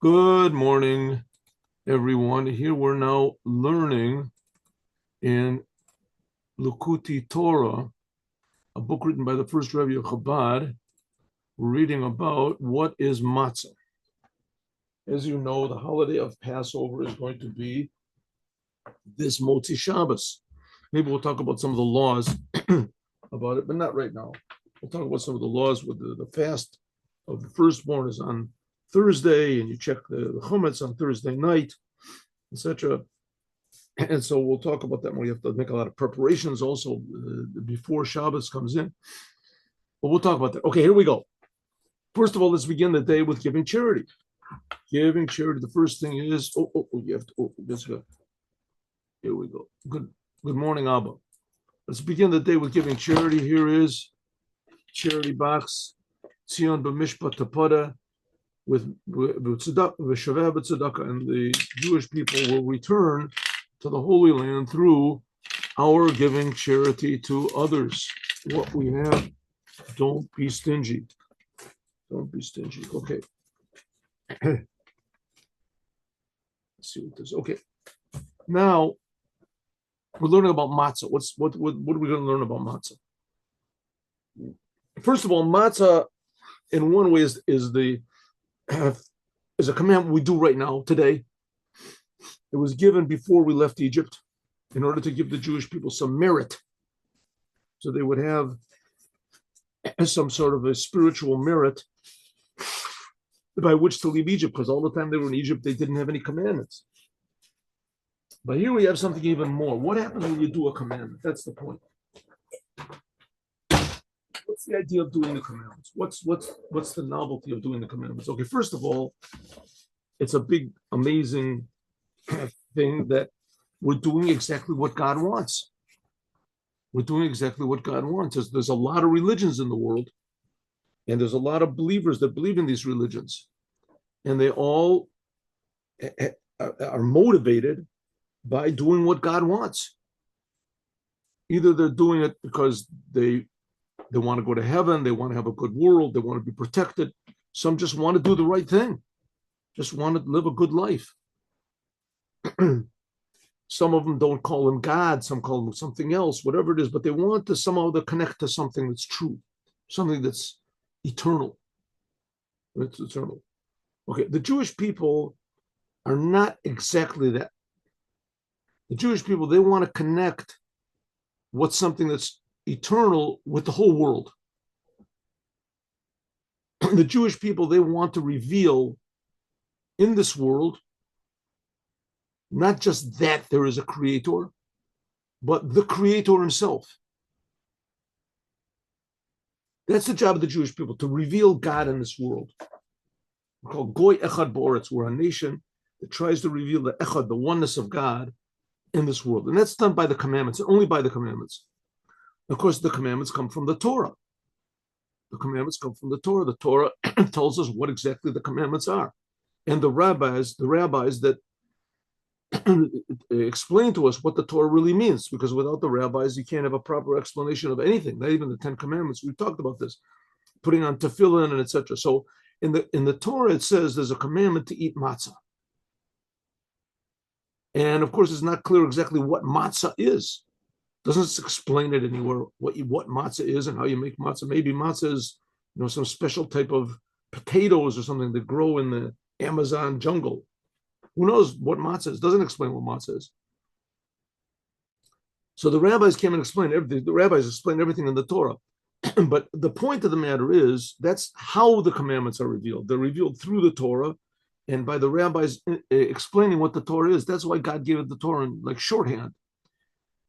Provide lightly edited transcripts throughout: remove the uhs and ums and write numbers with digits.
Good morning, everyone. Here we're now learning in Likuti Torah, a book written by the first Rebbe of Chabad. We're reading about what is Matza. As you know, the holiday of Passover is going to be this Motzi Shabbos. Maybe we'll talk about some of the laws about it, but not right now. We'll talk about some of the laws with the fast of the firstborn is on Thursday, and you check the chametz on Thursday night, etc. And so we'll talk about that more. You have to make a lot of preparations also before Shabbos comes in. But we'll talk about that. Okay, here we go. First of all, let's begin the day with giving charity. Giving charity. The first thing is, you have to, let's go. Here we go. Good morning, Abba. Let's begin the day with giving charity. Here is charity box, Tzion b'mishpat tapada, with tzedakah, and the Jewish people will return to the Holy Land through our giving charity to others. What we have, don't be stingy. Don't be stingy. Okay. Let's see what this is. Okay. Now we're learning about matzah. What are we going to learn about matzah? First of all, matzah, in one way, is a commandment we do right now today. It was given before we left Egypt in order to give the Jewish people some merit, so they would have some sort of a spiritual merit by which to leave Egypt, because all the time they were in Egypt, they didn't have any commandments. But here we have something even more. What happens when you do a commandment? That's the point. What's the idea of doing the commandments? What's the novelty of doing the commandments? Okay, first of all, it's a big, amazing thing that we're doing exactly what God wants. We're doing exactly what God wants. There's a lot of religions in the world, and there's a lot of believers that believe in these religions, and they all are motivated by doing what God wants. Either they're doing it because they want to go to heaven, they want to have a good world, they want to be protected. Some just want to do the right thing, just want to live a good life. Some of them don't call him God, some call him something else, whatever it is, but they want to somehow to connect to something that's true, something that's eternal. It's eternal. Okay, the Jewish people are not exactly that. The Jewish people, they want to connect what's something that's eternal with the whole world. The Jewish people, they want to reveal in this world not just that there is a creator, but the creator himself. That's the job of the Jewish people, to reveal God in this world. We're called Goy Echad Ba'aretz. We're a nation that tries to reveal the Echad, the oneness of God in this world. And that's done by the commandments, and only by the commandments. Of course, the commandments come from the Torah. The commandments come from the Torah. The Torah tells us what exactly the commandments are. And the rabbis that explain to us what the Torah really means, because without the rabbis, you can't have a proper explanation of anything, not even the 10 commandments. We've talked about this, putting on tefillin and etc. So in the Torah, it says there's a commandment to eat matzah. And of course, it's not clear exactly what matzah is. Doesn't explain it anywhere, what matzah is and how you make matzah. Maybe matzah is, some special type of potatoes or something that grow in the Amazon jungle. Who knows what matzah is? Doesn't explain what matzah is. So the rabbis came and explained everything. The rabbis explained everything in the Torah. But the point of the matter is, that's how the commandments are revealed. They're revealed through the Torah and by the rabbis explaining what the Torah is. That's why God gave it the Torah in like shorthand.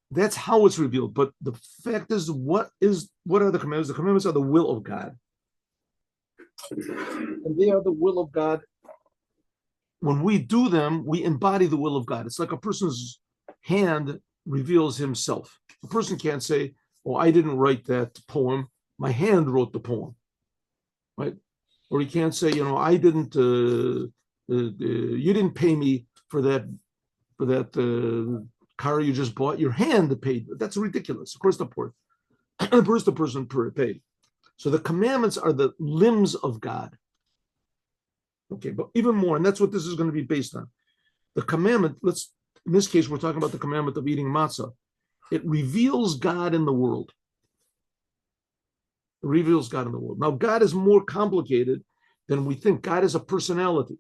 That's how it's revealed. But the fact is, what are the commandments? The commandments are the will of God. And they are the will of God. When we do them, we embody the will of God. It's like a person's hand reveals himself. A person can't say, "Oh, I didn't write that poem. My hand wrote the poem," right? Or he can't say, "I didn't. You didn't pay me for that car you just bought. Your hand paid." That's ridiculous. Of course, the person paid. So the commandments are the limbs of God. Okay, but even more, and that's what this is going to be based on. The commandment, in this case, we're talking about the commandment of eating matzah. It reveals God in the world. It reveals God in the world. Now, God is more complicated than we think. God is a personality.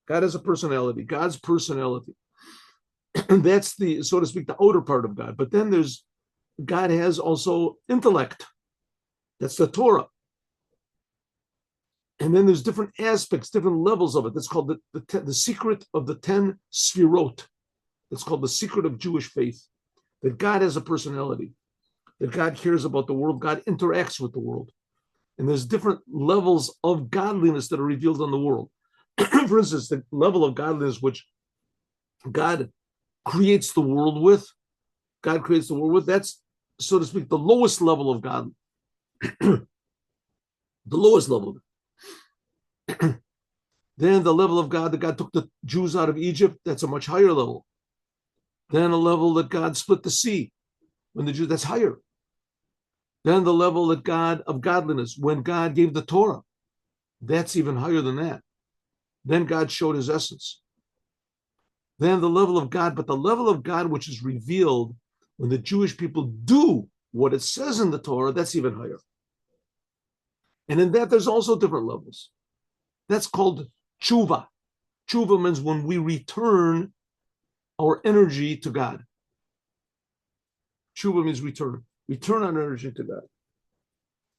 God is a personality. God's personality. That's the, so to speak, the outer part of God. But then God has also intellect. That's the Torah. And then there's different aspects, different levels of it. That's called the secret of the 10 sfirot. That's called the secret of Jewish faith. That God has a personality. That God cares about the world. God interacts with the world. And there's different levels of godliness that are revealed in the world. For instance, the level of godliness which God creates the world with. God creates the world with. That's, so to speak, the lowest level of God. The lowest level. Then the level of God that God took the Jews out of Egypt, that's a much higher level. Then a level that God split the sea when the Jews, that's higher. Then the level that God of godliness, when God gave the Torah, that's even higher than that. Then God showed his essence. Then the level of God, but the level of God which is revealed when the Jewish people do what it says in the Torah, that's even higher. And in that, there's also different levels. That's called tshuva. Tshuva means when we return our energy to God. Tshuva means return our energy to God.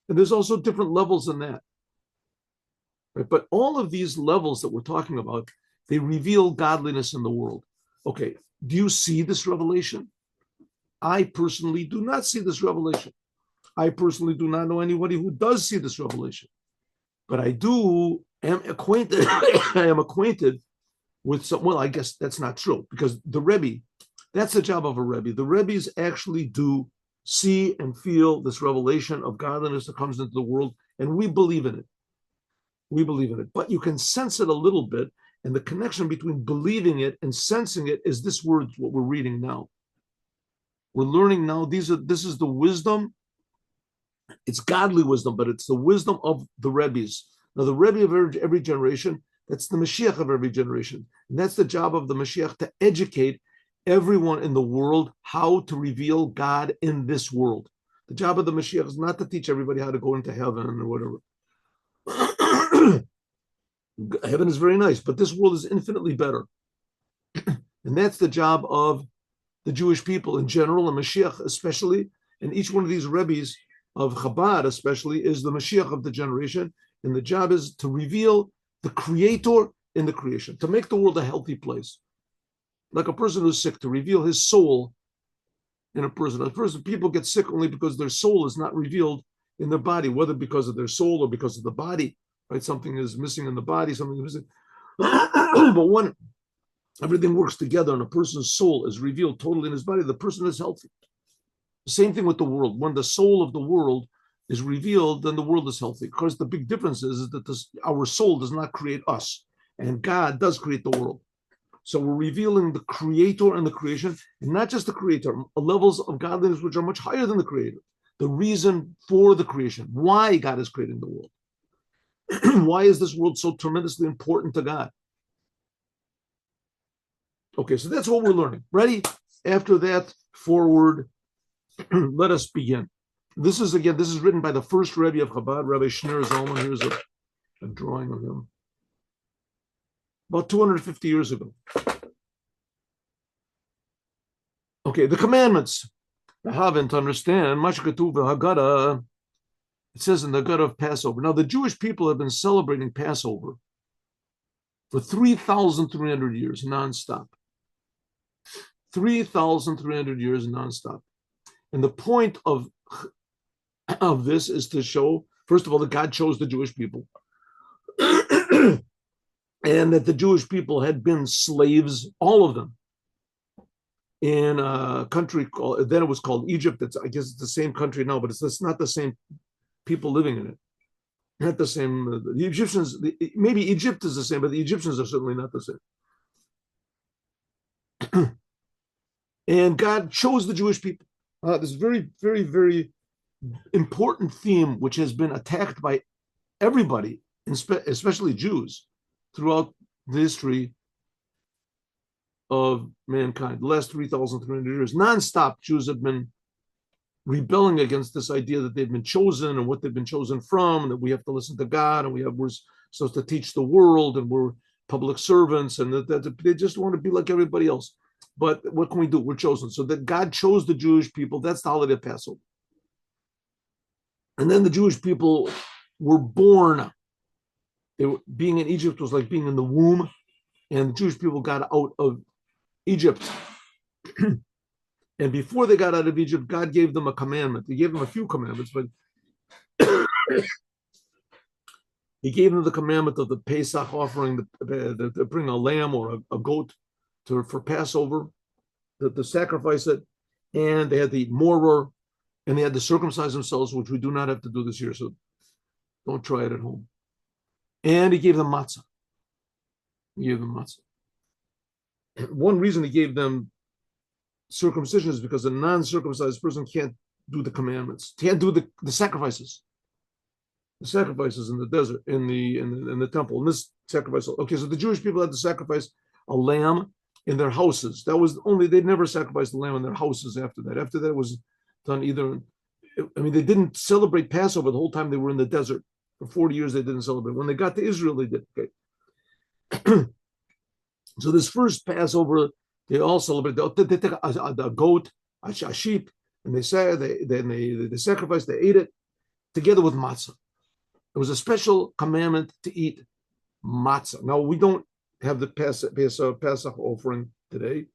And there's also different levels in that. Right? But all of these levels that we're talking about, they reveal godliness in the world. Okay, do you see this revelation? I personally do not see this revelation. I personally do not know anybody who does see this revelation. But I am acquainted, I am acquainted with some, well, I guess that's not true, because the Rebbe, that's the job of a Rebbe. The Rebbes actually do see and feel this revelation of godliness that comes into the world, and we believe in it. We believe in it. But you can sense it a little bit, and the connection between believing it and sensing it is this word, what we're reading now. We're learning now, this is the wisdom. It's godly wisdom, but it's the wisdom of the Rebbes. Now, the Rebbe of every generation, that's the Moshiach of every generation. And that's the job of the Moshiach, to educate everyone in the world how to reveal God in this world. The job of the Moshiach is not to teach everybody how to go into heaven or whatever. Heaven is very nice, but this world is infinitely better. And that's the job of the Jewish people in general, and Mashiach especially, and each one of these Rebbes of Chabad especially is the Mashiach of the generation, and the job is to reveal the Creator in the creation, to make the world a healthy place. Like a person who's sick, to reveal his soul in a person. People get sick only because their soul is not revealed in their body, whether because of their soul or because of the body, right? Something is missing in the body, something is missing. But when everything works together and a person's soul is revealed totally in his body, the person is healthy. The same thing with the world. When the soul of the world is revealed, then the world is healthy. Because the big difference is that our soul does not create us, and God does create the world. So we're revealing the Creator and the creation, and not just the Creator, levels of godliness which are much higher than the Creator. The reason for the creation, why God is creating the world. Why is this world so tremendously important to God? Okay, so that's what we're learning. Ready? After that, forward, let us begin. This is written by the first Rebbe of Chabad, Rabbi Shneur Zalman. Here's a drawing of him. About 250 years ago. Okay, the commandments. The Havin, to understand, Mashkatuv Haggadah, it says in the Haggadah of Passover. Now, the Jewish people have been celebrating Passover for 3,300 years, nonstop. 3,300 years nonstop. And the point of this is to show, first of all, that God chose the Jewish people. And that the Jewish people had been slaves, all of them, in a country called, then it was called Egypt. I guess it's the same country now, but it's not the same people living in it. Not the same. The Egyptians, maybe Egypt is the same, but the Egyptians are certainly not the same. And God chose the Jewish people. This very, very, very important theme, which has been attacked by everybody, especially Jews. throughout the history of mankind. The last 3,300 years, nonstop, Jews have been rebelling against this idea that they've been chosen and what they've been chosen from, and that we have to listen to God, and we're supposed to teach the world, and we're public servants, and that they just want to be like everybody else. But what can we do? We're chosen. So that God chose the Jewish people. That's the holiday of Passover. And then the Jewish people were born. Being in Egypt was like being in the womb, and the Jewish people got out of Egypt. And before they got out of Egypt, God gave them a commandment. He gave them a few commandments, but he gave them the commandment of the Pesach offering, to bring a lamb or a goat for Passover, to sacrifice it, and they had to eat moror, and they had to circumcise themselves, which we do not have to do this year, so don't try it at home. And he gave them matzah. One reason he gave them circumcision is because a non-circumcised person can't do the commandments, can't do the sacrifices. The sacrifices in the desert, in the temple. And this sacrifice, okay, so the Jewish people had to sacrifice a lamb in their houses. That was only, they'd never sacrificed the lamb in their houses after that. After that, it was done either, they didn't celebrate Passover the whole time they were in the desert. For 40 years, they didn't celebrate. When they got to Israel, they did. Okay. So this first Passover, they all celebrate. They take a goat, a sheep, and they sacrificed, they ate it together with matzah. It was a special commandment to eat matzah. Now, we don't have the Pesach offering today.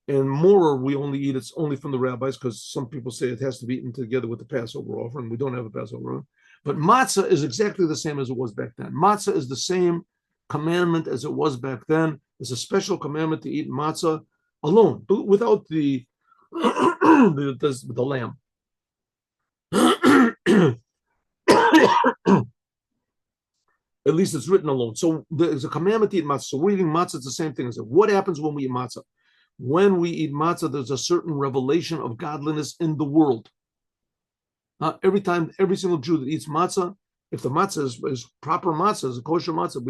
And more, we only eat it's only from the rabbis, because some people say it has to be eaten together with the Passover offering. We don't have a Passover offering. But matzah is exactly the same as it was back then. Matzah is the same commandment as it was back then. It's a special commandment to eat matzah alone, without the lamb. At least it's written alone. So there's a commandment to eat matzah. So we're eating matzah. It's the same thing as it. What happens when we eat matzah? When we eat matzah, there's a certain revelation of godliness in the world. Every single Jew that eats matzah, if the matzah is proper matzah, is a kosher matzah,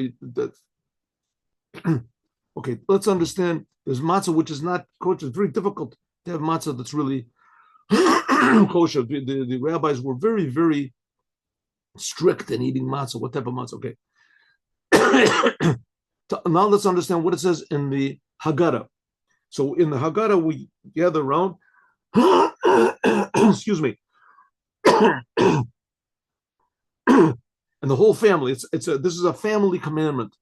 okay, let's understand. There's matzah which is not kosher. It's very difficult to have matzah that's really kosher. The rabbis were very, very strict in eating matzah. What type of matzah? Okay. Now let's understand what it says in the Haggadah. So in the Haggadah, we gather around. Excuse me. And the whole family. This is a family commandment.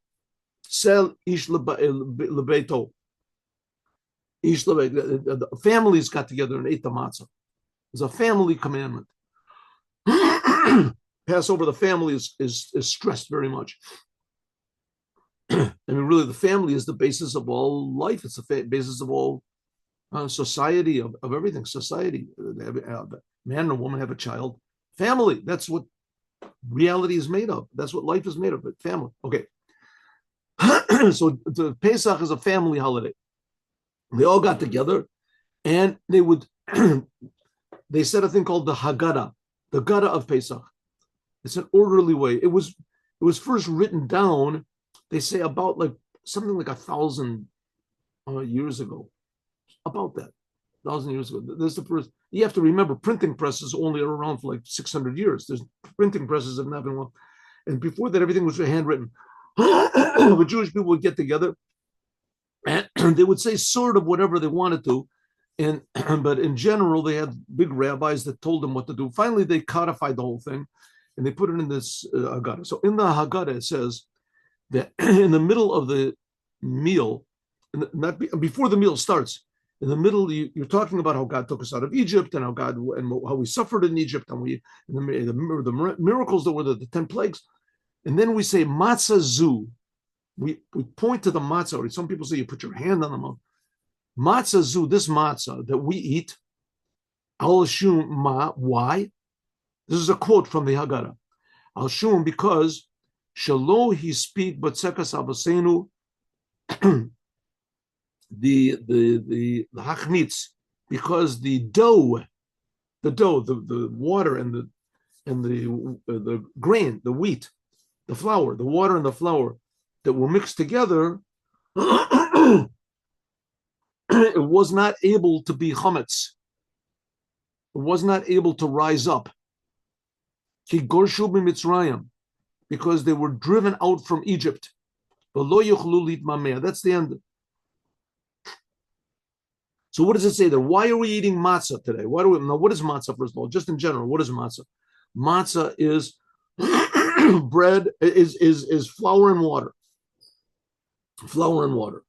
Sel ish lebeito. Ish lebeito. The families got together and ate the matzah. It's a family commandment. Passover, the family is stressed very much. Really, the family is the basis of all life. It's the basis of all society, of everything. Society, man and woman have a child. Family, that's what reality is made of. That's what life is made of. Family. Okay. So the Pesach is a family holiday. They all got together, and they said a thing called the Haggadah, the Gada of Pesach. It's an orderly way. It was first written down, they say, about something like 1,000 years ago. About that, 1,000 years ago. This is the first. You have to remember, printing presses only are around for 600 years. There's printing presses have not been long, and before that, everything was handwritten. The Jewish people would get together, and they would say sort of whatever they wanted to, but in general, they had big rabbis that told them what to do. Finally, they codified the whole thing, and they put it in this Haggadah. So in the Haggadah, it says that in the middle of the meal, before the meal starts, in the middle, you're talking about how God took us out of Egypt, and how we suffered in Egypt, and the miracles that were the 10 plagues. And then we say matzah zu. We point to the matzah. Or some people say you put your hand on the mouth. Matzah zu, this matzah that we eat. Al shum ma. Why? This is a quote from the Haggadah. Al shum, because shalo he speak but sekas abasenu. The hachmitz, because the dough, the water and the grain, the wheat, the flour, the water and the flour that were mixed together, it was not able to be chametz. It was not able to rise up. Ki gorshu b'Mitzrayim, because they were driven out from Egypt. That's the end. So what does it say there? Why are we eating matzah today? What is matzah, first of all? Just in general, what is matzah? Matzah is bread, is flour and water. Flour and water.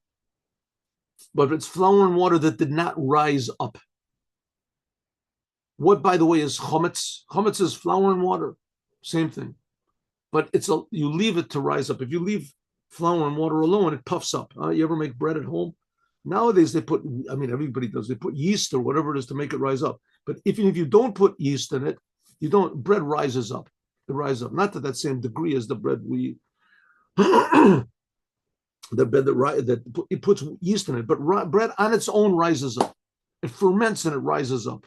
But it's flour and water that did not rise up. What, by the way, is chametz? Chametz is flour and water. Same thing. But you leave it to rise up. If you leave flour and water alone, it puffs up. You ever make bread at home? Nowadays, everybody does. They put yeast or whatever it is to make it rise up. But if you don't put yeast in it, bread rises up. It rises up. Not to that same degree as the bread we, the bread that it puts yeast in it. But bread on its own rises up. It ferments and it rises up.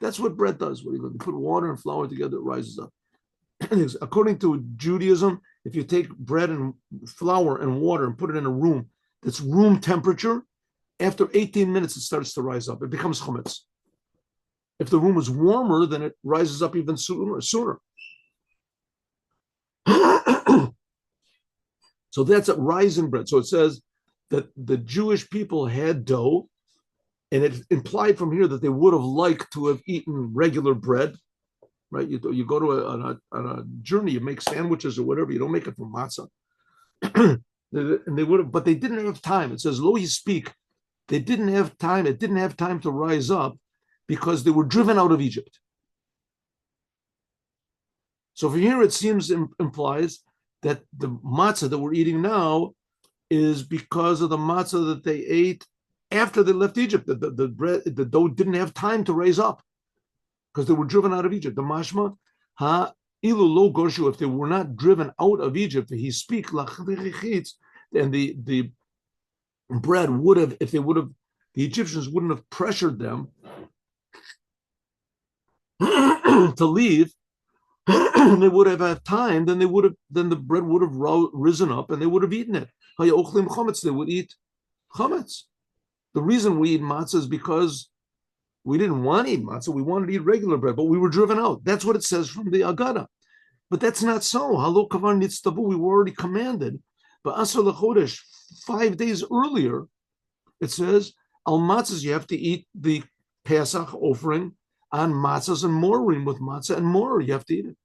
That's what bread does. When you put water and flour together, it rises up. According to Judaism, if you take bread and flour and water and put it in a room that's room temperature, after 18 minutes, it starts to rise up. It becomes chametz. If the room is warmer, then it rises up even sooner. So that's a rise in bread. So it says that the Jewish people had dough, and it implied from here that they would have liked to have eaten regular bread, right? You go to on a journey, you make sandwiches or whatever. You don't make it from matzah. And they would have, but they didn't have time. It says, "Lo speak." They didn't have time. It didn't have time to rise up because they were driven out of Egypt. So from here, it implies that the matzah that we're eating now is because of the matzah that they ate after they left Egypt. The dough didn't have time to raise up because they were driven out of Egypt. The mashma ilu lo gorshu, if they were not driven out of Egypt, he speak and the bread would have, if they would have, the Egyptians wouldn't have pressured them to leave. They would have had time. Then the bread would have risen up, and they would have eaten it. They would eat chametz. The reason we eat matzah is because we didn't want to eat matzah. We wanted to eat regular bread, but we were driven out. That's what it says from the Agada. But that's not so. Halo kavar nitztavu, we were already commanded. But asar lechodesh, 5 days earlier, it says, al matzahs, you have to eat the Pesach offering on matzahs and morim, with matzah and mor, you have to eat it.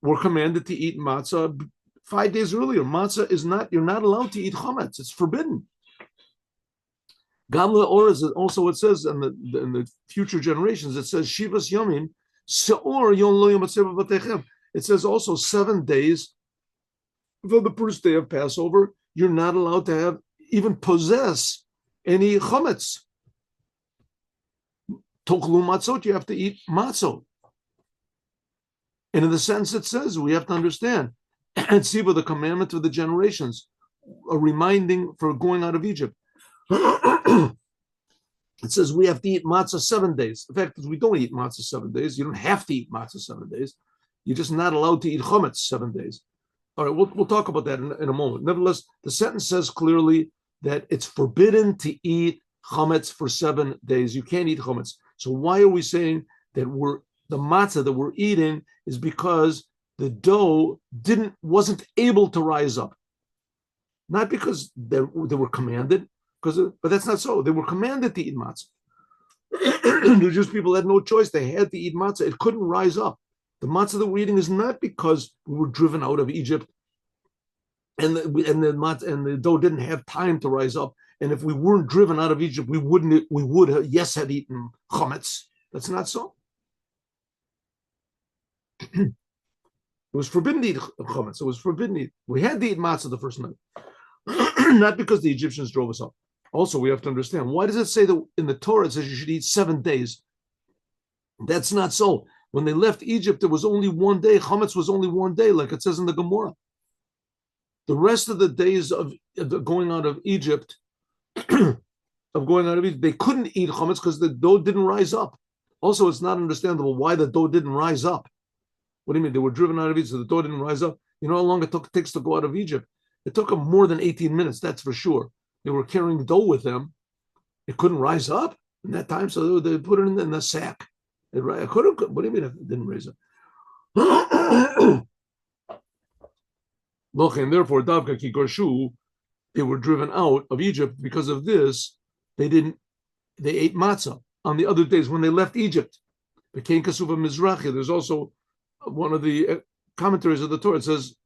We're commanded to eat matzah 5 days earlier. Matzah is not, you're not allowed to eat chametz. It's forbidden. Gamla or is also, it says in the future generations, it says Shivas Yamin, Seor Yon Lo Yom Batechem. It says also 7 days from the first day of Passover, you're not allowed to have, even possess any chametz. Toklu matzot, you have to eat matzot. And in the sense it says, we have to understand, and see the commandment of the generations, a reminding for going out of Egypt. It says we have to eat matzah 7 days. The fact is, we don't eat matzah 7 days. You don't have to eat matzah 7 days. You're just not allowed to eat chametz 7 days. All right, we'll talk about that in a moment. Nevertheless, the sentence says clearly that it's forbidden to eat chametz for 7 days. You can't eat chametz. So why are we saying that the matzah that we're eating is because the dough wasn't able to rise up? Not because they were commanded, but that's not so. They were commanded to eat matzah. The Jewish people had no choice. They had to eat matzah. It couldn't rise up. The matzah that we're eating is not because we were driven out of Egypt and the dough didn't have time to rise up. And if we weren't driven out of Egypt, we would have eaten chametz. That's not so. It was forbidden to eat chametz. It was forbidden to eat. We had to eat matzah the first night. Not because the Egyptians drove us up. Also, we have to understand, why does it say that in the Torah it says you should eat 7 days? That's not so. When they left Egypt, there was only 1 day. Chametz was only 1 day, like it says in the Gemara. The rest of the days of going out of Egypt, they couldn't eat chametz because the dough didn't rise up. Also, it's not understandable why the dough didn't rise up. What do you mean? They were driven out of Egypt, so the dough didn't rise up. You know how long it takes to go out of Egypt? It took them more than 18 minutes, that's for sure. They were carrying dough with them. It couldn't rise up in that time, so they put it in the sack. It couldn't. What do you mean it didn't rise up? Look, and therefore, Davka Kikorshu, they were driven out of Egypt because of this. They ate matzah on the other days when they left Egypt. Became Kasuva Mizrachi. There's also one of the commentaries of the Torah. It says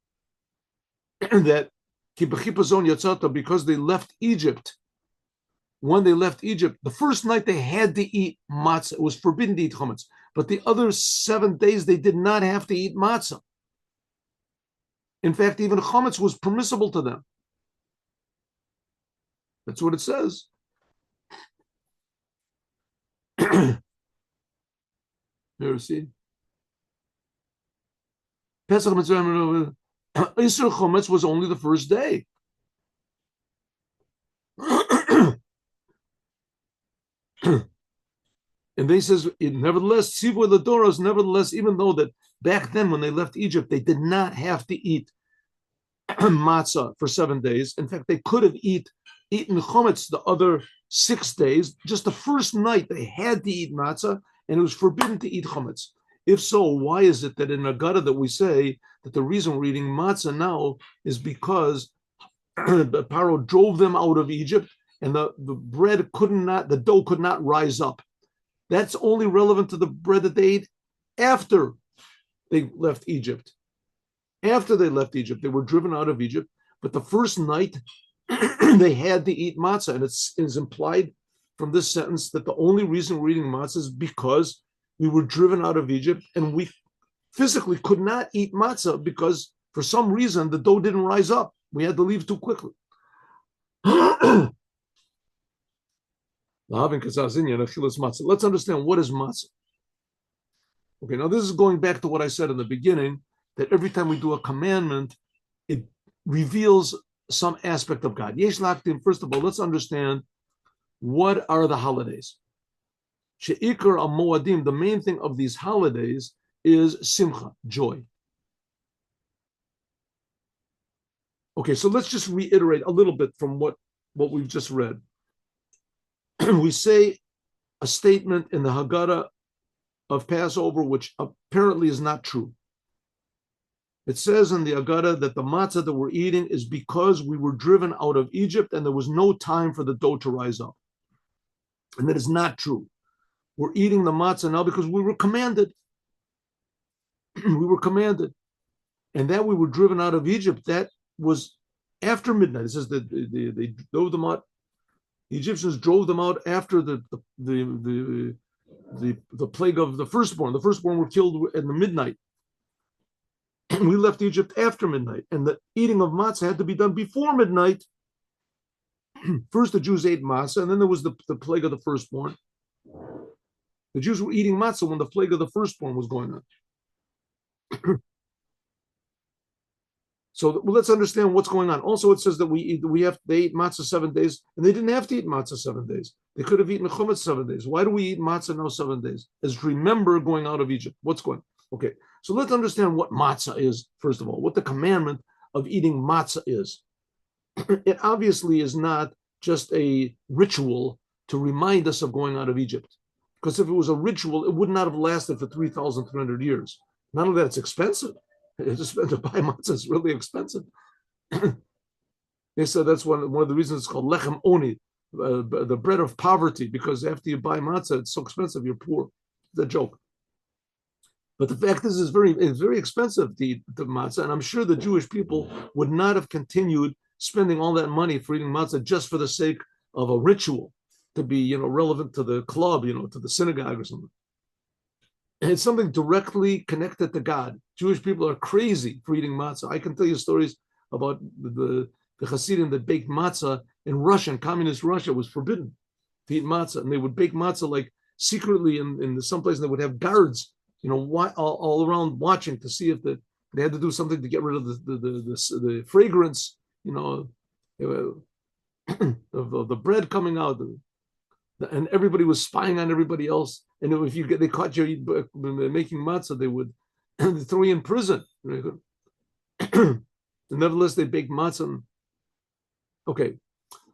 that because they left Egypt. When they left Egypt, the first night they had to eat matzah. It was forbidden to eat chametz. But the other 7 days they did not have to eat matzah. In fact, even chametz was permissible to them. That's what it says. Here, see? Pesach Mitzrayim, Isser chametz was only the first day. And they says, nevertheless, Tzivu Ladoros, nevertheless, even though that back then when they left Egypt, they did not have to eat matzah for 7 days. In fact, they could have eaten chometz the other 6 days. Just the first night they had to eat matzah, and it was forbidden to eat chometz. If so, why is it that in Agada that we say that the reason we're eating matzah now is because the Paro drove them out of Egypt, and the dough could not rise up. That's only relevant to the bread that they ate after they left Egypt. After they left Egypt, they were driven out of Egypt, but the first night they had to eat matzah, and it is implied from this sentence that the only reason we're eating matzah is because we were driven out of Egypt, and we physically could not eat matzah because for some reason the dough didn't rise up. We had to leave too quickly. Let's understand what is matzah. Okay, now this is going back to what I said in the beginning, that every time we do a commandment, it reveals some aspect of God. First of all, let's understand what are the holidays. She'ikar al-moadim, the main thing of these holidays is simcha, joy. Okay, so let's just reiterate a little bit from what we've just read. We say a statement in the Haggadah of Passover, which apparently is not true. It says in the Haggadah that the matzah that we're eating is because we were driven out of Egypt and there was no time for the dough to rise up. And that is not true. We're eating the matzah now because we were commanded. We were commanded. And that we were driven out of Egypt, that was after midnight. It says that they drove them out. The Egyptians drove them out after the plague of the firstborn. The firstborn were killed in the midnight. We left Egypt after midnight, and the eating of matzah had to be done before midnight. First, the Jews ate matzah, and then there was the plague of the firstborn. The Jews were eating matzah when the plague of the firstborn was going on. So let's understand what's going on. Also, it says that they ate matzah 7 days, and they didn't have to eat matzah 7 days. They could have eaten chometz 7 days. Why do we eat matzah now 7 days? As remember going out of Egypt. What's going on? Okay, so let's understand what matzah is, first of all, what the commandment of eating matzah is. It obviously is not just a ritual to remind us of going out of Egypt. Because if it was a ritual, it would not have lasted for 3,300 years. Not only that, it's expensive. To buy matzah is really expensive. They said that's one of the reasons it's called lechem oni, the bread of poverty, because after you buy matzah, it's so expensive, you're poor. It's a joke. But the fact is, it's very expensive to eat the matzah, and I'm sure the Jewish people would not have continued spending all that money for eating matzah just for the sake of a ritual to be, relevant to the club, to the synagogue or something. And it's something directly connected to God. Jewish people are crazy for eating matzah. I can tell you stories about the Hasidim that baked matzah in Russia. In communist Russia, it was forbidden to eat matzah, and they would bake matzah like secretly in some place. They would have guards, all around watching to see if they had to do something to get rid of the fragrance, of the bread coming out. And everybody was spying on everybody else. And if they caught you making matzah, they would and they throw you in prison. Very good. Nevertheless, they bake matzah. Okay.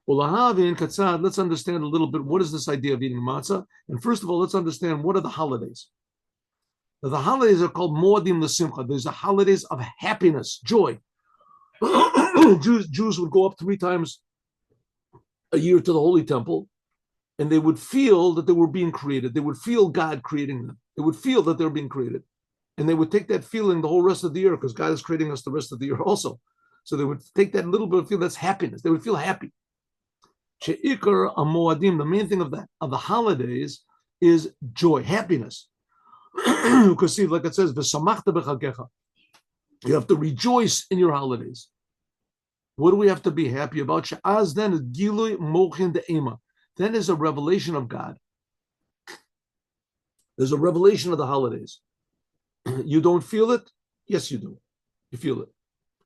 Well, let's understand a little bit what is this idea of eating matzah. And first of all, let's understand what are the holidays. Now, the holidays are called Moadim L'Simcha. There's the holidays of happiness, joy. Jews would go up 3 times a year to the Holy Temple, and they would feel that they were being created. They would feel God creating them. They would feel that they were being created. And they would take that feeling the whole rest of the year, because God is creating us the rest of the year also. So they would take that little bit of feel, that's happiness. They would feel happy. She'ikar Moadim, the main thing of the holidays is joy, happiness. Because see, like it says, V'samachta b'chagecha. You have to rejoice in your holidays. What do we have to be happy about? She'az then is gilui mochin de'ema. Then is a revelation of God. There's a revelation of the holidays. You don't feel it? Yes, you do. You feel it.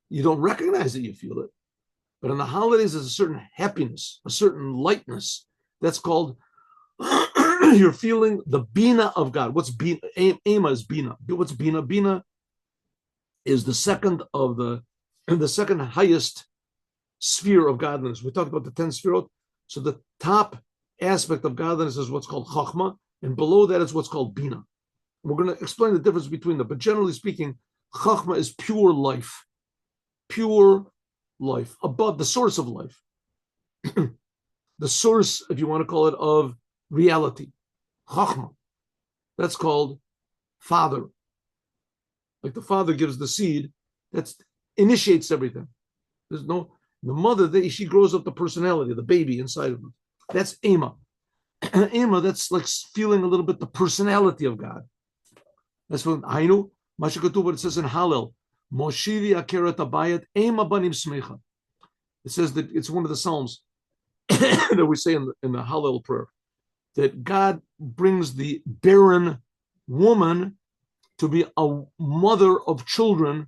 You don't recognize that you feel it. But in the holidays, there's a certain happiness, a certain lightness. That's called, you're feeling the bina of God. What's bina? Ema is bina. What's bina? Bina is the second highest sphere of godliness. We talked about the 10 sefirot. So the top aspect of godliness is what's called chachma, and below that is what's called bina. We're going to explain the difference between them. But generally speaking, chachma is pure life. Pure life, above the source of life. The source, if you want to call it, of reality. Chachma. That's called father. Like the father gives the seed, that initiates everything. There's no, the mother, she grows up the personality, the baby inside of them. That's Ema. Ema, that's like feeling a little bit the personality of God. That's what Hainu, Mashikatu, what it says in Hallel. Moshivi akeret abayat ema banim smecha. It says that it's one of the Psalms that we say in the Hallel prayer, that God brings the barren woman to be a mother of children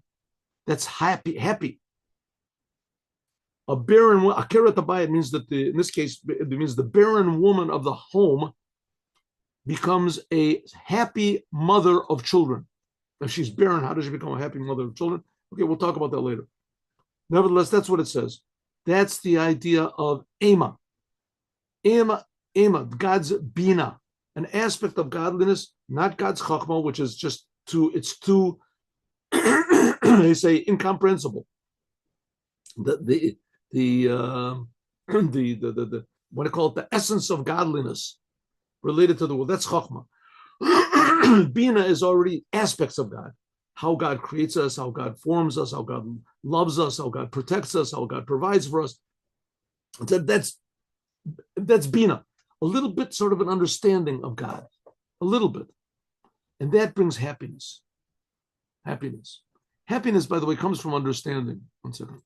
that's happy. A barren akeret abayat means that in this case it means the barren woman of the home becomes a happy mother of children. If she's barren, how does she become a happy mother of children? Okay, we'll talk about that later. Nevertheless, that's what it says. That's the idea of Ema. Ema, God's Bina, an aspect of godliness, not God's Chachma, which is just it's too, they say, incomprehensible. The what do you call it? The essence of godliness related to the world. That's Chachma. Bina is already aspects of God. How God creates us, how God forms us, how God loves us, how God protects us, how God provides for us. That's Bina. A little bit sort of an understanding of God. A little bit. And that brings happiness. Happiness. Happiness, by the way, comes from understanding. One second.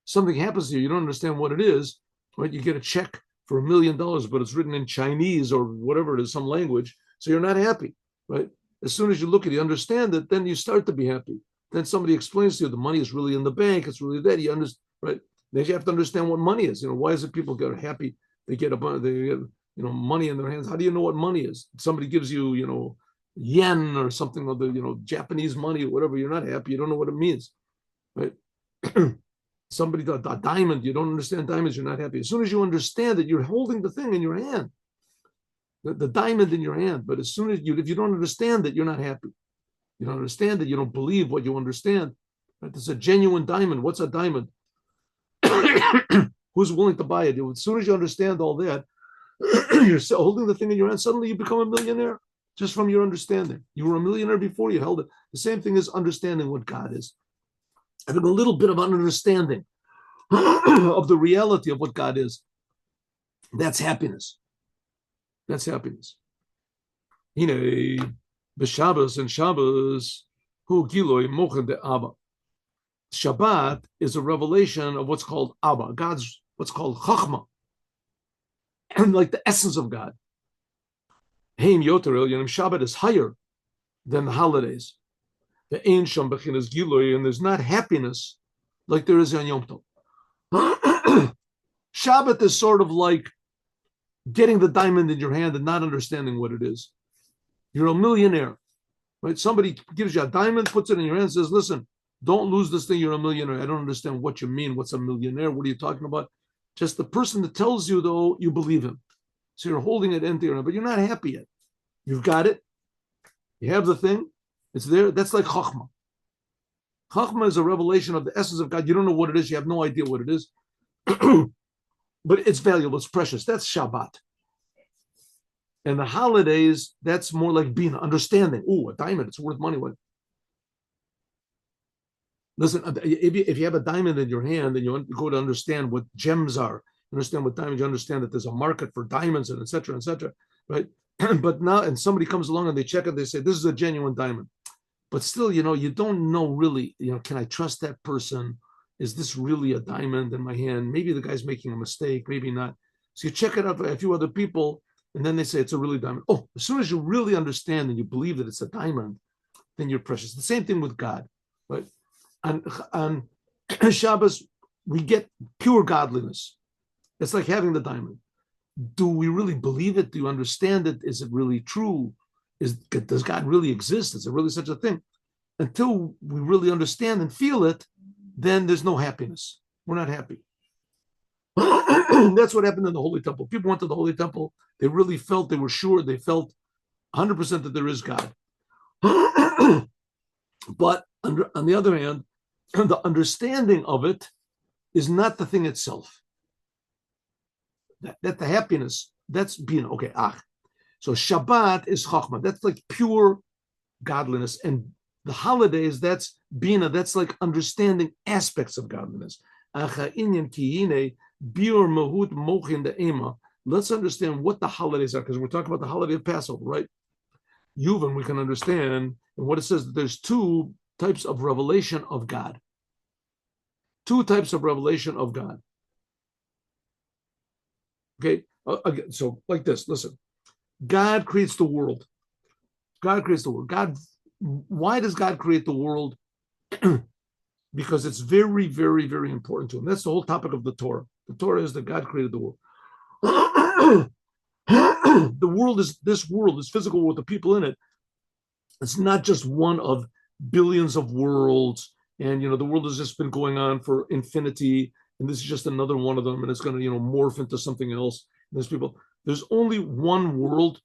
Something happens to you, you don't understand what it is, right? You get a check for $1 million, but it's written in Chinese or whatever it is, some language. So you're not happy, right? As soon as you look at it, you understand it, then you start to be happy. Then somebody explains to you the money is really in the bank, it's really that. You understand, right? Then you have to understand what money is. Why is it people get happy? They get money in their hands. How do you know what money is? Somebody gives you, yen or something, or the Japanese money or whatever. You're not happy. You don't know what it means, right? Somebody a diamond. You don't understand diamonds. You're not happy. As soon as you understand it, you're holding the thing in your hand. The diamond in your hand, but as soon as if you don't understand it, you're not happy. You don't understand it, you don't believe what you understand. Right? It's a genuine diamond. What's a diamond? Who's willing to buy it? As soon as you understand all that, you're holding the thing in your hand, suddenly you become a millionaire just from your understanding. You were a millionaire before you held it. The same thing is understanding what God is. Having a little bit of an understanding of the reality of what God is. That's happiness. That's happiness. The Shabbos and Shabbos, hu giloi mochen de Abba. Shabbat is a revelation of what's called Abba, God's what's called Chachma, and like the essence of God. Hein yoter el yonim, Shabbat is higher than the holidays. The ein sham bechinas giloi, and there's not happiness like there is on Yom Tov. Shabbat is sort of like getting the diamond in your hand and not understanding what it is. You're a millionaire. right? Somebody gives you a diamond, puts it in your hand, and says, listen, don't lose this thing, you're a millionaire. I don't understand what you mean. What's a millionaire? What are you talking about? Just the person that tells you, though, you believe him. So you're holding it empty, but you're not happy yet. You've got it. You have the thing. It's there. That's like Chachma. Chachma is a revelation of the essence of God. You don't know what it is. You have no idea what it is. But it's valuable. It's precious. That's Shabbat. And the holidays, that's more like Bina, understanding. Oh, a diamond, it's worth money. What? Listen, if you have a diamond in your hand and you go to understand what gems are, understand what diamonds, you understand that there's a market for diamonds and et cetera, right? But now, and somebody comes along and they check it, they say, this is a genuine diamond. But still, you don't know really, can I trust that person? Is this really a diamond in my hand? Maybe the guy's making a mistake, maybe not. So you check it out by a few other people, and then they say it's a really diamond. Oh, as soon as you really understand and you believe that it's a diamond, then you're precious. The same thing with God, right? On Shabbos, we get pure godliness. It's like having the diamond. Do we really believe it? Do you understand it? Is it really true? Does God really exist? Is there really such a thing? Until we really understand and feel it, then there's no happiness. We're not happy. That's what happened in the Holy Temple. People went to the Holy Temple. They really felt, they were sure, they felt 100% that there is God. But on the other hand, the understanding of it is not the thing itself. That the happiness, that's Bina. Okay, So Shabbat is Chachma. That's like pure godliness. And the holidays, that's Bina. That's like understanding aspects of godliness. Let's understand what the holidays are, because we're talking about the holiday of Passover, right? Yuvin, we can understand, and what it says that there's two types of revelation of God. Two types of revelation of God. Okay, so like this, listen. God creates the world. God creates the world. Why does God create the world? Because it's very, very, very important to him. That's the whole topic of the Torah. The Torah is that God created the world. The world is this physical world, the people in it. It's not just one of billions of worlds. And, the world has just been going on for infinity. And this is just another one of them. And it's going to, morph into something else. And there's people. There's only one world.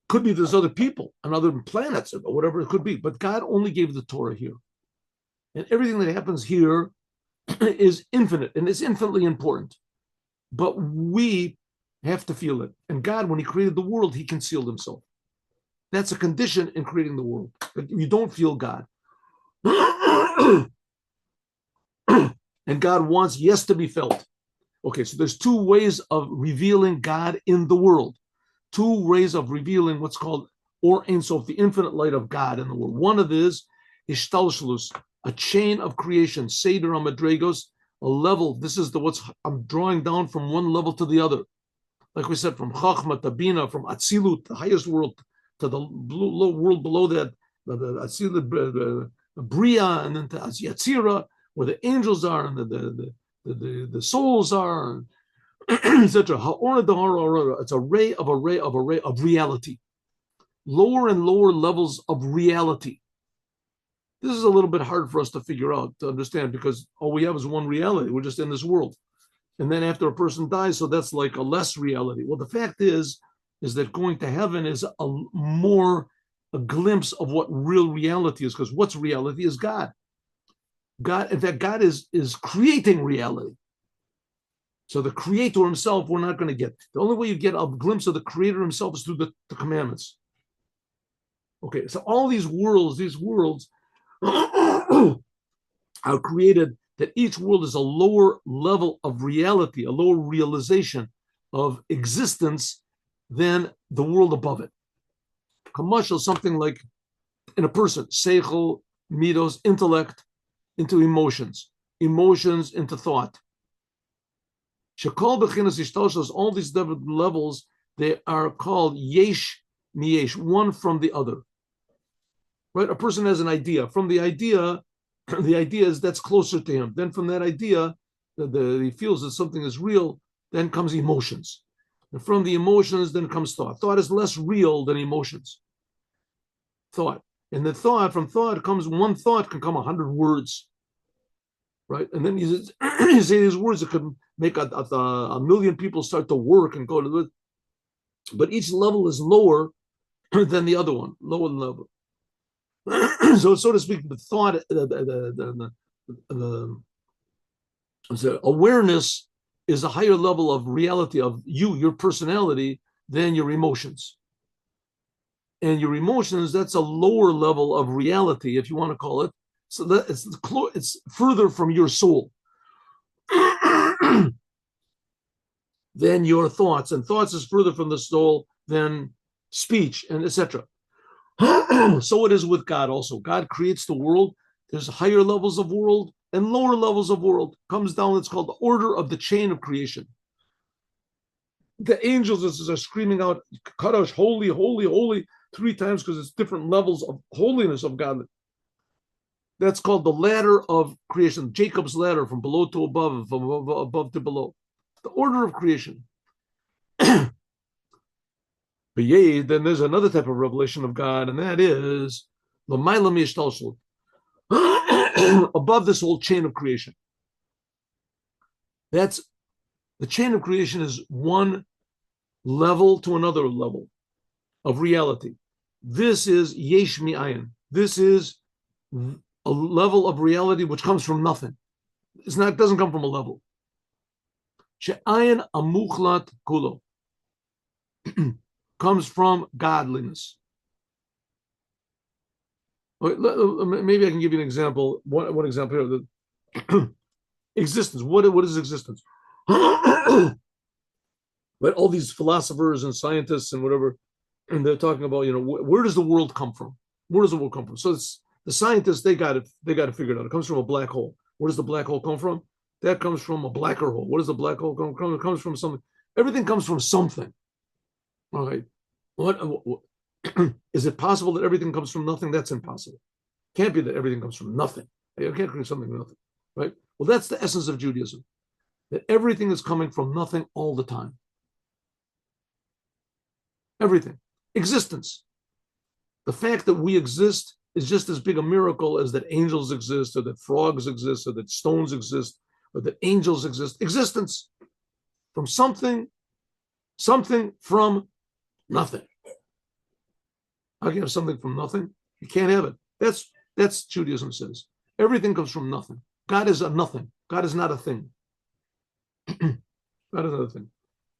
Could be there's other people on other planets or whatever it could be. But God only gave the Torah here. And everything that happens here is infinite and it's infinitely important. But we have to feel it. And God, when he created the world, he concealed himself. That's a condition in creating the world. But you don't feel God. And God wants yes to be felt. Okay, so there's two ways of revealing God in the world. Two ways of revealing what's called Or Ein Sof, the infinite light of God in the world. One of this is Ishtalshlus, a chain of creation, Seder Amadregos, a level. This is I'm drawing down from one level to the other. Like we said, from Chachma to Bina, from Atzilut, the highest world, to the world below that, the Atzilut, Bria, and then to Yatzira, where the angels are and the souls are, etc. It's a ray of reality. Lower and lower levels of reality. This is a little bit hard for us to figure out, to understand, because all we have is one reality. We're just in this world. And then after a person dies, so that's like a less reality. Well, the fact is that going to heaven is a glimpse of what real reality is, because what's reality is God. God, in fact, God is creating reality. So the creator himself, we're not going to get. The only way you get a glimpse of the creator himself is through the commandments. Okay, so all these worlds are created, that each world is a lower level of reality, a lower realization of existence than the world above it. Commercial, something like in a person, seichel, midos, intellect, into emotions into thought. Shekol bechinas ishtalshos, all these different levels, they are called yesh miyesh, one from the other. Right? A person has an idea. From the idea is that's closer to him. Then from that idea, he feels that something is real, then comes emotions. And from the emotions, then comes thought. Thought is less real than emotions. Thought. And the thought, from thought comes, one thought can come 100 words, right? And then you say these words that could make a million people start to work and go to the, but each level is lower than the other one, lower level. So to speak, the thought, the awareness is a higher level of reality of you, your personality, than your emotions. And your emotions, that's a lower level of reality, if you want to call it. So that it's further from your soul than your thoughts, and thoughts is further from the soul than speech, and etc. So it is with God also. God creates the world. There's higher levels of world and lower levels of world. Comes down, it's called the order of the chain of creation. The angels are screaming out, Kadosh, holy, holy, holy, 3 times, because it's different levels of holiness of God. That's called the ladder of creation, Jacob's ladder, from below to above, from above to below. The order of creation. But yea, then there's another type of revelation of God, and that is l'mayla mishtalshel, above this whole chain of creation. That's the chain of creation is one level to another level of reality. This is yesh mi'ayin. This is a level of reality which comes from nothing. It doesn't come from a level. She'ayin amuchlat kulo. Comes from godliness. Maybe I can give you an example. One example here. Existence. What is existence? But all these philosophers and scientists and whatever, and they're talking about, where does the world come from? Where does the world come from? So it's the scientists, they got to figure it out. It comes from a black hole. Where does the black hole come from? That comes from a blacker hole. What does the black hole come from? It comes from something. Everything comes from something. All right. What is it possible that everything comes from nothing? That's impossible. Can't be that everything comes from nothing. You can't create something from nothing, right? Well, that's the essence of Judaism, that everything is coming from nothing all the time. Everything. Existence. The fact that we exist is just as big a miracle as that angels exist, or that frogs exist, or that stones exist, or that angels exist. Existence. From something from nothing. How can you have something from nothing? You can't have it. That's Judaism says. Everything comes from nothing. God is a nothing. God is not a thing. God is not a thing.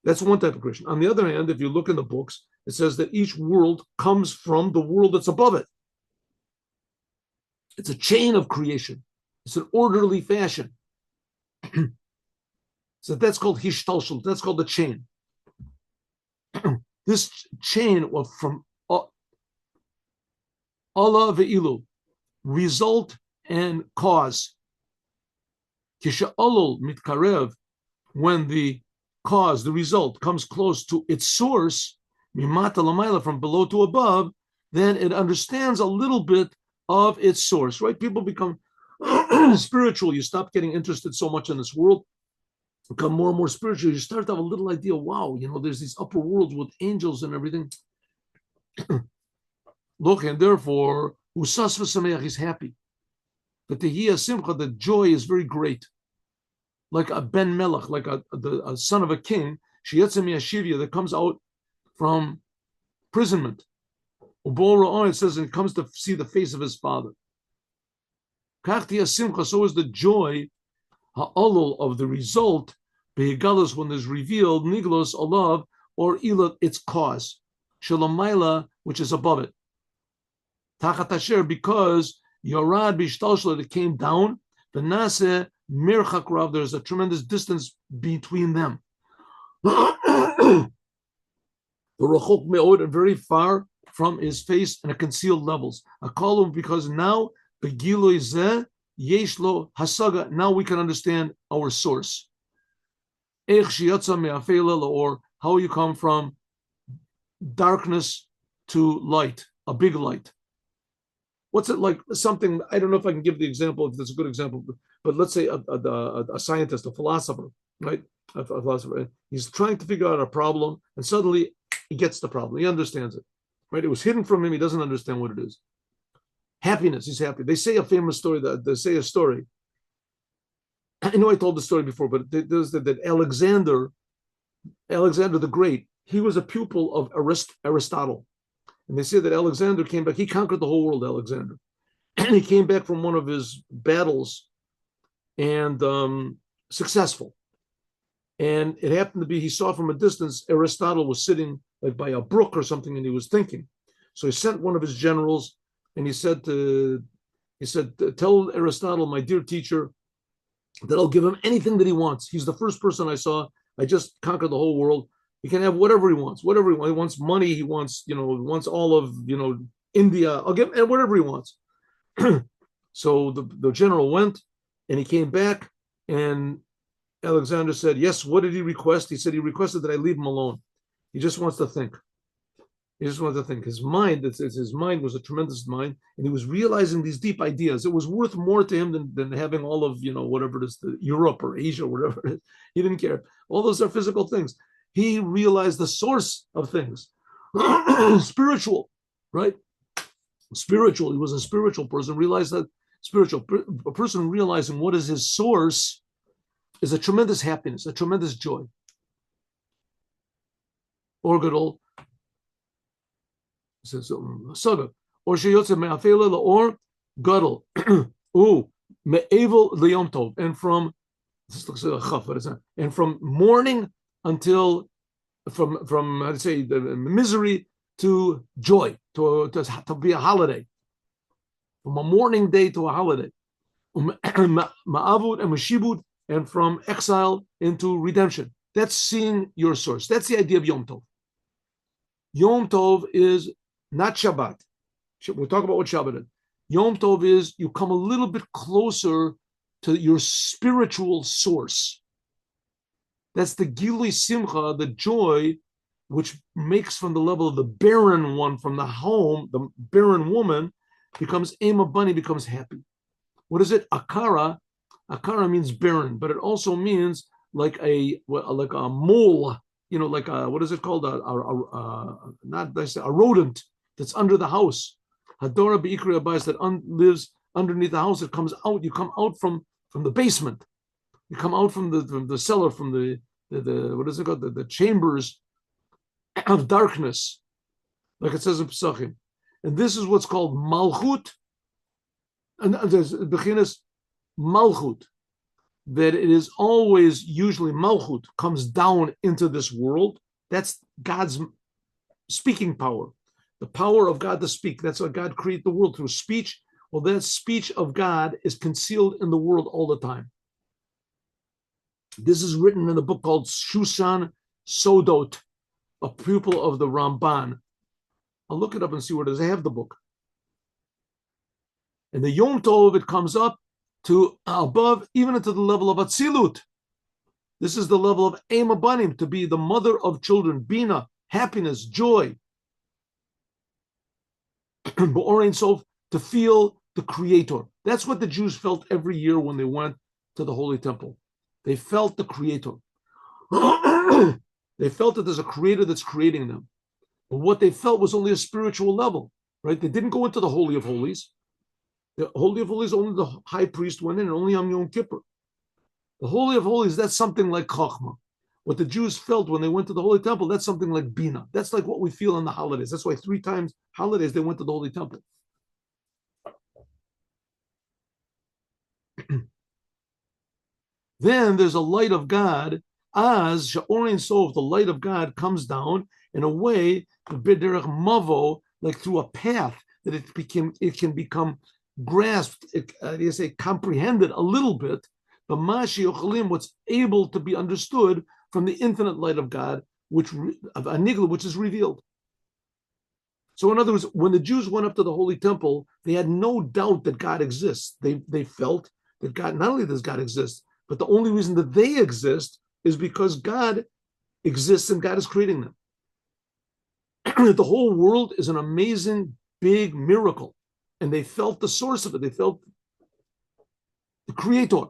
That's one type of creation. On the other hand, if you look in the books, it says that each world comes from the world that's above it. It's a chain of creation. It's an orderly fashion. So that's called hishtalshel. That's called the chain. This chain from Allah ve'ilu, result and cause. Kisha'alul mitkarev, when the cause, the result, comes close to its source, mimata lamayla, from below to above, then it understands a little bit of its source, right? People become spiritual. You stop getting interested so much in this world, become more and more spiritual. You start to have a little idea, wow, there's these upper worlds with angels and everything. Look, and therefore, Usas v'sameach, is happy. But the simcha, the joy is very great. Like a ben melech, like a son of a king, that comes out from imprisonment. It says, and comes to see the face of his father. So is the joy ha'olol of the result, behigalos, when there's revealed, niglos olav, or ilat, its cause, shalamayla, which is above it. Tachat asher, because yorad bishtalshel, it came down, v'naseh mirchak rav, there's a tremendous distance between them. The rachok me'od, very far from his face, and a concealed levels. I call him because now begiloi zeh yesh lo hasaga. Now we can understand our source. Eich sheyatza me'afela, or how you come from darkness to light, a big light. What's it like? Something, I don't know if I can give the example, if that's a good example, but let's say a scientist, a philosopher, right? A philosopher, he's trying to figure out a problem, and suddenly he gets the problem. He understands it, right? It was hidden from him. He doesn't understand what it is. happiness. He's happy. They say a famous story. They say a story. I know I told the story before, but there's that Alexander the Great, he was a pupil of Aristotle. And they say that Alexander came back. He conquered the whole world, Alexander. And he came back from one of his battles and successful. And it happened to be, he saw from a distance, Aristotle was sitting like by a brook or something, and he was thinking. So he sent one of his generals, and he said, tell Aristotle, my dear teacher, that I'll give him anything that he wants. He's the first person I saw. I just conquered the whole world. He can have whatever he wants, whatever he wants. He wants money. He wants, wants all of, India. I'll give him whatever he wants. So the general went, and he came back, and Alexander said, yes, what did he request? He said he requested that I leave him alone. He just wants to think. He just wanted to think. His mind, his mind was a tremendous mind, and he was realizing these deep ideas. It was worth more to him than having all of, whatever it is, Europe or Asia, or whatever it is. He didn't care. All those are physical things. He realized the source of things. Spiritual, right? Spiritual. He was a spiritual person, realized that a person realizing what is his source is a tremendous happiness, a tremendous joy. Or gadol. Saga. Or sheyotze me'afela la'or gadol. Me'evel liyom tov. And from, this looks like a chaf, but it's not. And from mourning until, from how to say, the misery to joy, to be a holiday. From a mourning day to a holiday. Ma'avud and mashibud, and from exile into redemption. That's seeing your source. That's the idea of Yom Tov. Yom Tov is not Shabbat. We'll talk about what Shabbat is. Yom Tov is you come a little bit closer to your spiritual source. That's the Gilui Simcha, the joy, which makes from the level of the barren one from the home, the barren woman, becomes Ema Bunny, becomes happy. What is it? Akara. Akara means barren, but it also means like a mole, like a, what is it called? A rodent that's under the house. Hadora beikri abayis, that lives underneath the house. It comes out. You come out from the basement. You come out from the cellar, from the what is it called? The chambers of darkness, like it says in Pesachim. And this is what's called Malchut. And there's Bechinas Malchut, that it is always, usually Malchut comes down into this world. That's God's speaking power, the power of God to speak. That's why God created the world, through speech. Well, that speech of God is concealed in the world all the time. This is written in a book called Shushan Sodot, a pupil of the Ramban. I'll look it up and see where it is. I have the book. And the Yom Tov, it comes up to above, even into the level of Atzilut. This is the level of Ema Banim, to be the mother of children, Bina, happiness, joy. B'orein Sof, to feel the Creator. That's what the Jews felt every year when they went to the Holy Temple. They felt the Creator. They felt that there's a Creator that's creating them. But what they felt was only a spiritual level, right? They didn't go into the Holy of Holies. The Holy of Holies, only the high priest went in, and only on Yom Kippur. The Holy of Holies, that's something like Chachma. What the Jews felt when they went to the Holy Temple, that's something like Bina. That's like what we feel on the holidays. That's why 3 times holidays they went to the Holy Temple. Then there's a light of God. As Sha'orin Sof, the light of God comes down in a way, B'derech Mavo, like through a path that it can become grasped, comprehended a little bit, but what's able to be understood from the infinite light of God, which is revealed. So in other words, when the Jews went up to the Holy Temple, they had no doubt that God exists. They felt that God, not only does God exist, but the only reason that they exist is because God exists and God is creating them. The whole world is an amazing, big miracle. And they felt the source of it. They felt the Creator.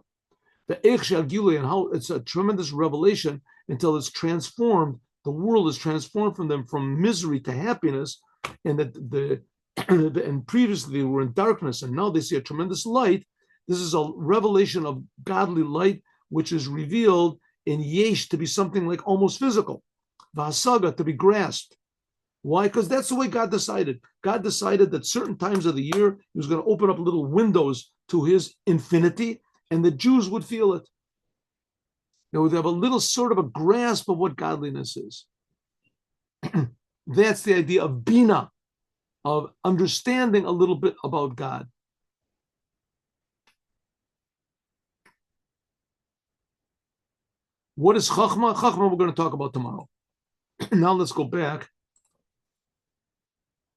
The Eich Shel Gilui, and how it's a tremendous revelation until it's transformed. The world is transformed from them from misery to happiness, and that and previously they were in darkness, and now they see a tremendous light. This is a revelation of godly light, which is revealed in yesh to be something like almost physical, vasaga to be grasped. Why? Because that's the way God decided. God decided that certain times of the year He was going to open up little windows to His infinity, and the Jews would feel it. They would have a little sort of a grasp of what godliness is. That's the idea of bina, of understanding a little bit about God. What is chachma? Chachma we're going to talk about tomorrow. Now let's go back